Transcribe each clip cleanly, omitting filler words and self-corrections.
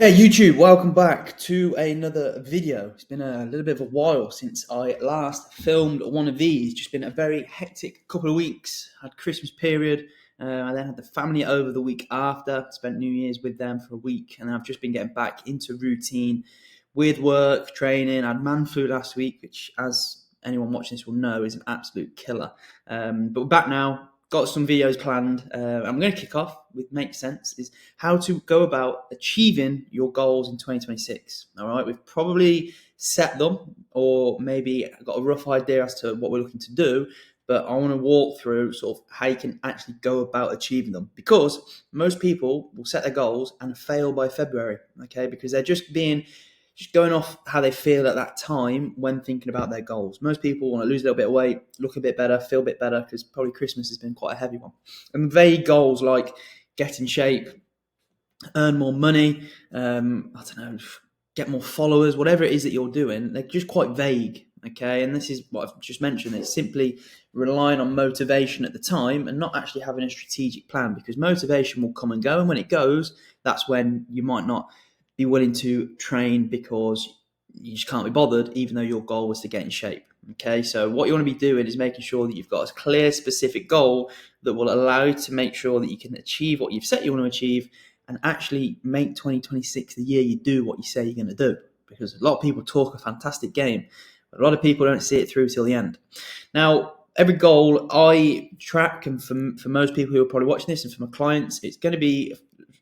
Hey YouTube, welcome back to another video. It's been a little bit of a while since I last filmed one of these. Just been a very hectic couple of weeks. Had Christmas period, I then had the family over the week after. Spent New Year's with them for a week, and I've just been getting back into routine with work, training. I had man flu last week, which, as anyone watching this will know, is an absolute killer. But we're back now. Got some videos planned. I'm going to kick off with Make Sense, is how to go about achieving your goals in 2026. All right, we've probably set them or maybe got a rough idea as to what we're looking to do, but I want to walk through sort of how you can actually go about achieving them, because most people will set their goals and fail by February, okay, because they're just going off how they feel at that time when thinking about their goals. Most people want to lose a little bit of weight, look a bit better, feel a bit better, because probably Christmas has been quite a heavy one. And vague goals like get in shape, earn more money, I don't know, get more followers, whatever it is that you're doing, they're just quite vague, okay? And this is what I've just mentioned. It's simply relying on motivation at the time and not actually having a strategic plan, because motivation will come and go, and when it goes, that's when you might not be willing to train because you just can't be bothered, even though your goal was to get in shape. Okay, so what you want to be doing is making sure that you've got a clear, specific goal that will allow you to make sure that you can achieve what you've set you want to achieve, and actually make 2026 the year you do what you say you're going to do. Because a lot of people talk a fantastic game, but a lot of people don't see it through till the end. Now, every goal I track, and for most people who are probably watching this and for my clients, it's going to be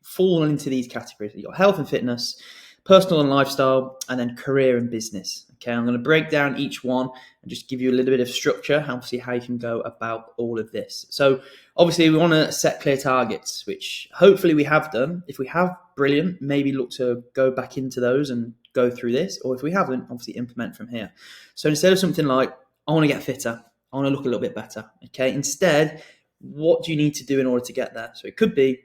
fall into these categories. You've got health and fitness, personal and lifestyle, and then career and business. Okay, I'm going to break down each one and just give you a little bit of structure, obviously how you can go about all of this. So obviously we want to set clear targets, which hopefully we have done. If we have, brilliant, maybe look to go back into those and go through this, or if we haven't, obviously implement from here. So instead of something like, I want to get fitter, I want to look a little bit better, okay, instead, what do you need to do in order to get there? So it could be,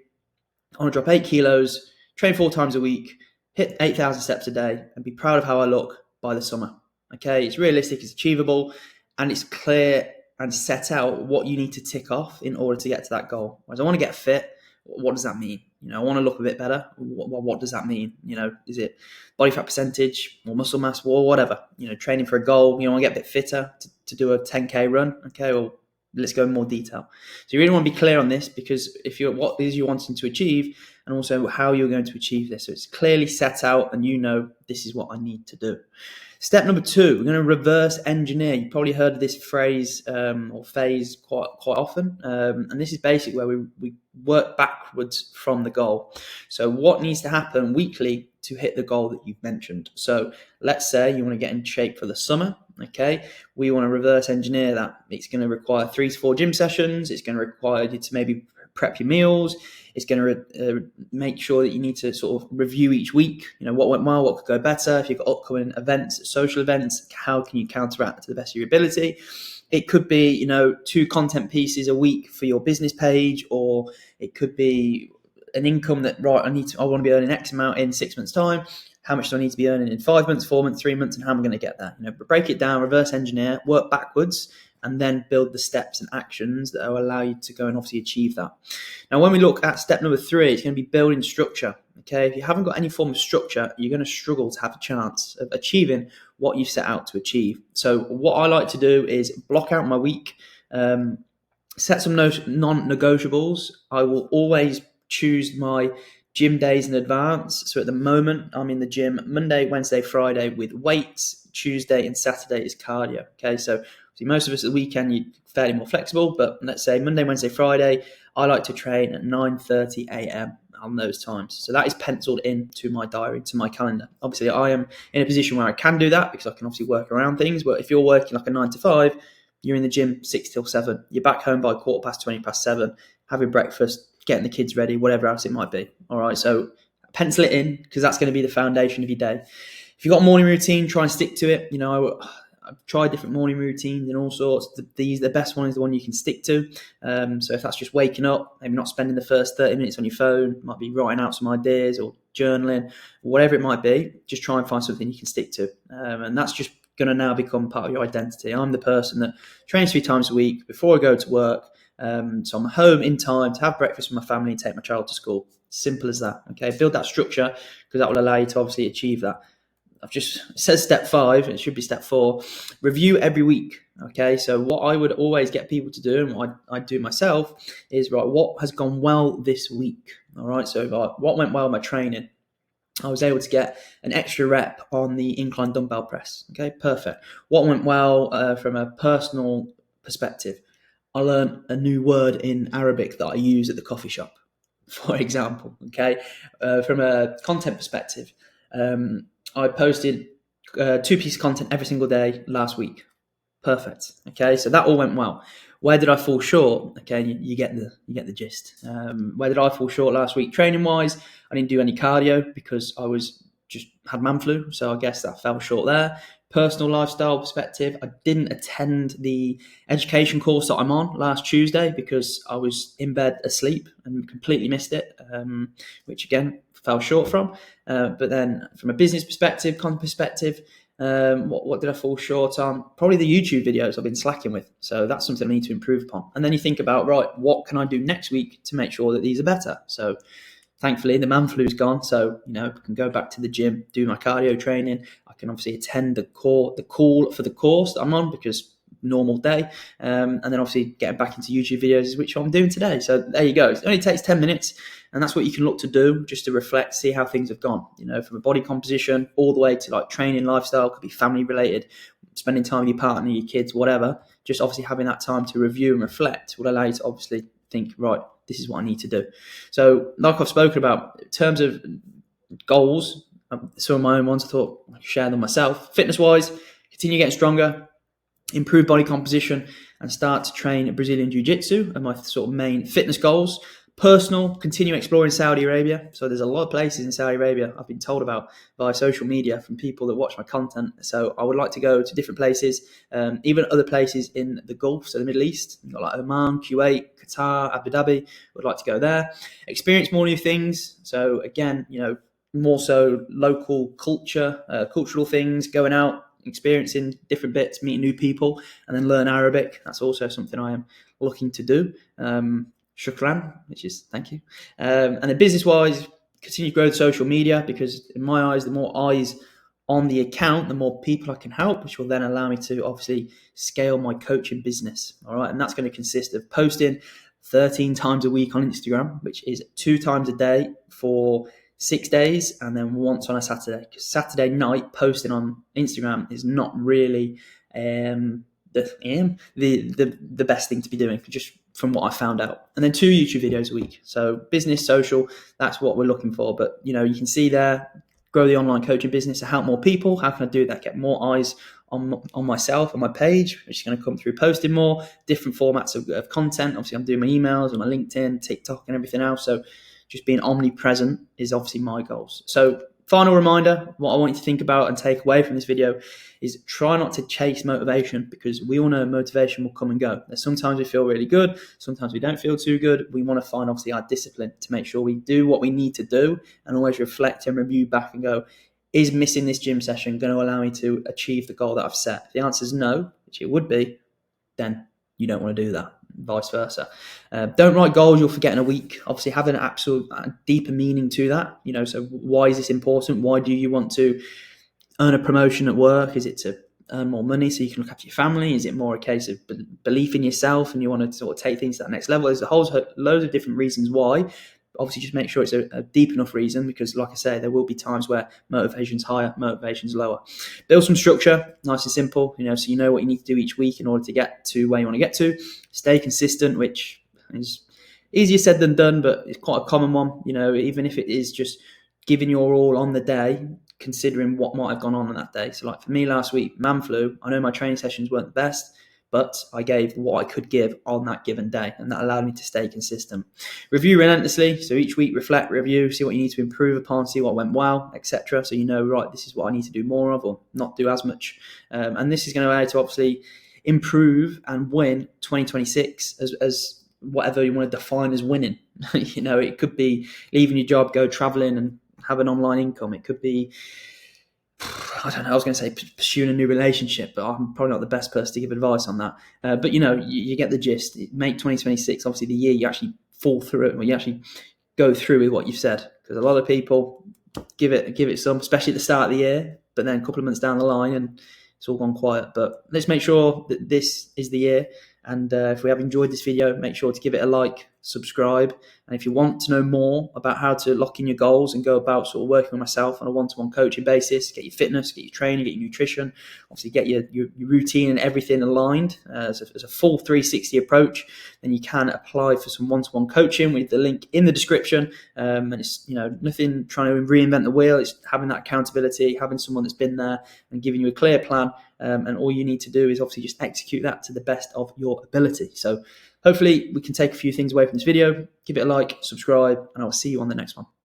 I want to drop 8 kilos, train 4 times a week, hit 8,000 steps a day, and be proud of how I look by the summer. Okay, it's realistic, it's achievable, and it's clear and set out what you need to tick off in order to get to that goal. Whereas I want to get fit, what does that mean? I want to look a bit better. What does that mean? Is it body fat percentage or muscle mass or whatever? Training for a goal. I want to get a bit fitter to do a 10K run. Okay, or let's go in more detail. So you really want to be clear on this, because if you're what is you're wanting to achieve, and also how you're going to achieve this. So it's clearly set out, and this is what I need to do. Step number 2, we're going to reverse engineer. You've probably heard of this phrase or phase quite often. And this is basically where we work backwards from the goal. So what needs to happen weekly to hit the goal that you've mentioned? So let's say you want to get in shape for the summer. Okay, we want to reverse engineer that. It's going to require 3 to 4 gym sessions. It's going to require you to maybe prep your meals. It's going to make sure that you need to sort of review each week, what went well, what could go better. If you've got upcoming events, social events, how can you counteract to the best of your ability? It could be, 2 content pieces a week for your business page, or it could be an income that, right, I want to be earning X amount in 6 months' time. How much do I need to be earning in 5 months, 4 months, 3 months, and how am I going to get there? Break it down, reverse engineer, work backwards, and then build the steps and actions that will allow you to go and obviously achieve that. Now, when we look at step number 3, it's going to be building structure. Okay, if you haven't got any form of structure, you're going to struggle to have a chance of achieving what you set out to achieve. So what I like to do is block out my week, set some non-negotiables. I will always choose my gym days in advance. So at the moment, I'm in the gym Monday, Wednesday, Friday with weights. Tuesday and Saturday is cardio. Okay, so most of us at the weekend, you're fairly more flexible, but let's say Monday, Wednesday, Friday, I like to train at 9:30 a.m. on those times. So that is penciled into my diary, to my calendar. Obviously, I am in a position where I can do that because I can obviously work around things. But if you're working like a 9 to 5, you're in the gym 6 till 7. You're back home by 7:15, having breakfast, getting the kids ready, whatever else it might be. All right, so pencil it in, because that's going to be the foundation of your day. If you've got a morning routine, try and stick to it. I've tried different morning routines and all sorts. The best one is the one you can stick to. So if that's just waking up, maybe not spending the first 30 minutes on your phone, might be writing out some ideas or journaling, whatever it might be, just try and find something you can stick to. And that's just going to now become part of your identity. I'm the person that trains 3 times a week before I go to work. So I'm home in time to have breakfast with my family and take my child to school. Simple as that. Okay, build that structure because that will allow you to obviously achieve that. It says step 5, it should be step 4. Review every week. Okay, so what I would always get people to do, and what I do myself, is right, what has gone well this week? All right, so what went well in my training? I was able to get an extra rep on the incline dumbbell press. Okay, perfect. What went well from a personal perspective? I learned a new word in Arabic that I use at the coffee shop, for example. Okay, from a content perspective, I posted 2 pieces of content every single day last week. Perfect. Okay, so that all went well. Where did I fall short? Okay, you get the gist. Where did I fall short last week? Training wise, I didn't do any cardio because I was just had man flu, so I guess that fell short there. Personal lifestyle perspective, I didn't attend the education course that I'm on last Tuesday because I was in bed asleep and completely missed it, which again fell short from. But then from a business perspective, content perspective, what did I fall short on? Probably the YouTube videos I've been slacking with. So that's something I need to improve upon. And then you think about, right, what can I do next week to make sure that these are better? So thankfully the man flu's gone. So, I can go back to the gym, do my cardio training. I can obviously attend the call for the course that I'm on because normal day. And then obviously getting back into YouTube videos, which I'm doing today. So there you go. It only takes 10 minutes. And that's what you can look to do just to reflect, see how things have gone, from a body composition all the way to like training, lifestyle, could be family related, spending time with your partner, your kids, whatever. Just obviously having that time to review and reflect will allow you to obviously think, right, this is what I need to do. So like I've spoken about, in terms of goals, some of my own ones, I thought I could share them myself. Fitness wise, continue getting stronger, improve body composition, and start to train Brazilian Jiu-Jitsu are my sort of main fitness goals. Personal, continue exploring Saudi Arabia. So there's a lot of places in Saudi Arabia I've been told about via social media from people that watch my content. So I would like to go to different places, even other places in the Gulf, so the Middle East. You've got like Oman, Kuwait, Qatar, Abu Dhabi. Would like to go there. Experience more new things. So again, more so local culture, cultural things, going out, experiencing different bits, meeting new people, and then learn Arabic. That's also something I am looking to do. Shukran, which is thank you. And then business-wise, continue to grow the social media because in my eyes, the more eyes on the account, the more people I can help, which will then allow me to obviously scale my coaching business. All right, and that's going to consist of posting 13 times a week on Instagram, which is 2 times a day for 6 days, and then once on a Saturday. Because Saturday night posting on Instagram is not really the best thing to be doing, just from what I found out. And then 2 YouTube videos a week. So business, social, that's what we're looking for. But you can see there, grow the online coaching business to help more people. How can I do that? Get more eyes on myself, on my page, which is going to come through posting more, different formats of content. Obviously, I'm doing my emails and my LinkedIn, TikTok, and everything else. So just being omnipresent is obviously my goals. So final reminder, what I want you to think about and take away from this video is try not to chase motivation, because we all know motivation will come and go. Sometimes we feel really good, sometimes we don't feel too good. We want to find obviously our discipline to make sure we do what we need to do and always reflect and review back and go, is missing this gym session going to allow me to achieve the goal that I've set? If the answer is no, which it would be, then you don't want to do that. Vice versa. Don't write goals you'll forget in a week. Obviously have an absolute deeper meaning to that. So why is this important? Why do you want to earn a promotion at work? Is it to earn more money so you can look after your family? Is it more a case of belief in yourself and you want to sort of take things to that next level? There's a whole loads of different reasons why. Obviously just make sure it's a deep enough reason, because like I say, there will be times where motivation's higher, motivation's lower. Build some structure, nice and simple, so you know what you need to do each week in order to get to where you want to get to. Stay consistent, which is easier said than done, but it's quite a common one. Even if it is just giving your all on the day, considering what might have gone on that day. So like for me last week, man flu, I know my training sessions weren't the best, but I gave what I could give on that given day, and that allowed me to stay consistent. Review relentlessly. So each week, reflect, review, see what you need to improve upon, see what went well, etc. So right, this is what I need to do more of or not do as much. And this is going to allow you to obviously improve and win 2026 as whatever you want to define as winning. It could be leaving your job, go traveling and have an online income. It could be, I don't know, I was going to say pursuing a new relationship, but I'm probably not the best person to give advice on that. But you get the gist. Make 2026 obviously the year you actually fall through it, or you actually go through with what you've said, because a lot of people give it some, especially at the start of the year, but then a couple of months down the line and it's all gone quiet. But let's make sure that this is the year. And if we have enjoyed this video, make sure to give it a like, subscribe. And if you want to know more about how to lock in your goals and go about sort of working with myself on a one-to-one coaching basis, get your fitness, get your training, get your nutrition, obviously get your routine and everything aligned as a full 360 approach, then you can apply for some one-to-one coaching with the link in the description. And it's nothing trying to reinvent the wheel. It's having that accountability, having someone that's been there and giving you a clear plan. And all you need to do is obviously just execute that to the best of your ability. So hopefully we can take a few things away from this video. Give it a like, subscribe, and I'll see you on the next one.